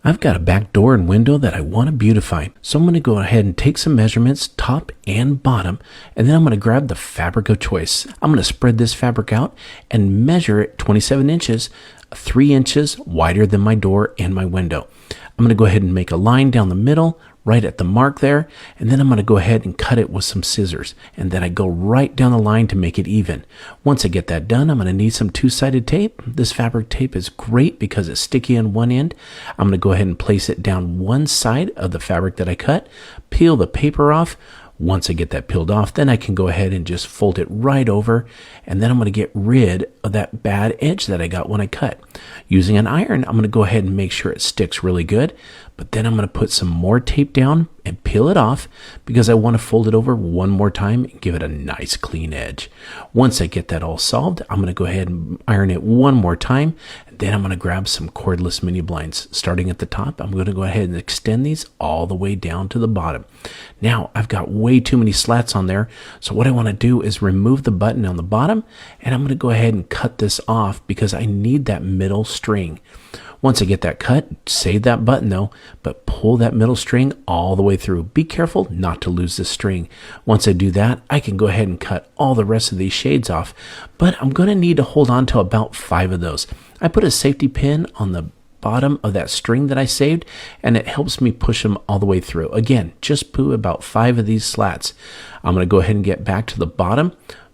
I've got a back door and window that I want to beautify. So I'm going to go ahead and take some measurements, top and bottom, and then I'm going to grab the fabric of choice. I'm going to spread this fabric out and measure it 27 inches, 3 inches wider than my door and my window. I'm going to go ahead and make a line down the middle, right at the mark there, and then I'm going to go ahead and cut it with some scissors, and then I go right down the line to make it even. Once I get that done, I'm going to need some two-sided tape. This fabric tape is great because it's sticky on one end. I'm going to go ahead and place it down one side of the fabric that I cut, peel the paper off. Once I get that peeled off, then I can go ahead and just fold it right over, and then I'm going to get rid of that bad edge that I got when I cut. Using an iron, I'm going to go ahead and make sure it sticks really good, but then I'm going to put some more tape down and peel it off because I want to fold it over one more time and give it a nice clean edge. Once I get that all solved, I'm going to go ahead and iron it one more time, and then I'm going to grab some cordless mini blinds. Starting at the top, I'm going to go ahead and extend these all the way down to the bottom. Now, I've got way too many slats on there, so what I want to do is remove the button on the bottom, and I'm going to go ahead and cut this off because I need that middle string. Once I get that cut, save that button though, but pull that middle string all the way through. Be careful not to lose this string. Once I do that, I can go ahead and cut all the rest of these shades off, but I'm going to need to hold on to about 5 of those. I put a safety pin on the bottom of that string that I saved, and it helps me push them all the way through. Again, just put about 5 of these slats. I'm going to go ahead and get back to the bottom,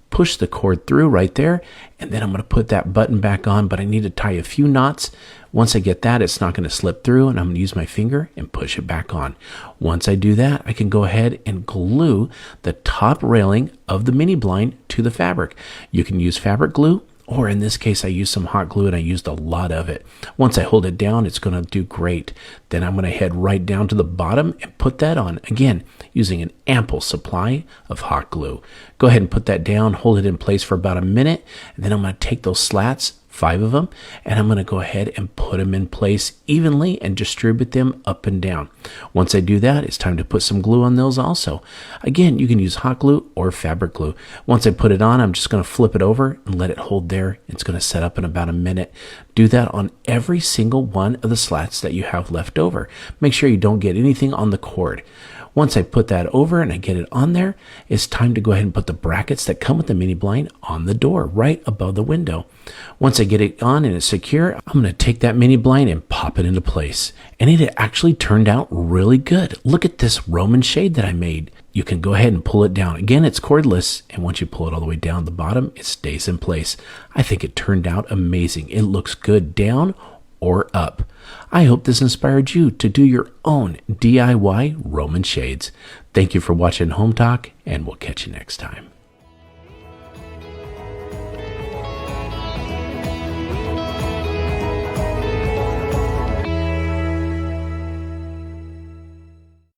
push the cord through right there, and then I'm going to put that button back on, but I need to tie a few knots. Once I get that, it's not going to slip through, and I'm going to use my finger and push it back on. Once I do that, I can go ahead and glue the top railing of the mini blind to the fabric. You can use fabric glue, or in this case, I used some hot glue and I used a lot of it. Once I hold it down, it's going to do great. Then I'm going to head right down to the bottom and put that on. Again, using an ample supply of hot glue. Go ahead and put that down, hold it in place for about a minute, and then I'm going to take those slats, 5 of them, and I'm going to go ahead and put them in place evenly and distribute them up and down. Once I do that, it's time to put some glue on those also. Again, you can use hot glue or fabric glue. Once I put it on, I'm just going to flip it over and let it hold there. It's going to set up in about a minute. Do that on every single one of the slats that you have left over. Make sure you don't get anything on the cord. Once I put that over and I get it on there, it's time to go ahead and put the brackets that come with the mini blind on the door, right above the window. Once I get it on and it's secure, I'm going to take that mini blind and pop it into place. And it actually turned out really good. Look at this Roman shade that I made. You can go ahead and pull it down. Again, it's cordless, and once you pull it all the way down the bottom, it stays in place. I think it turned out amazing. It looks good down or up. I hope this inspired you to do your own DIY Roman shades. Thank you for watching Home Talk, and we'll catch you next time.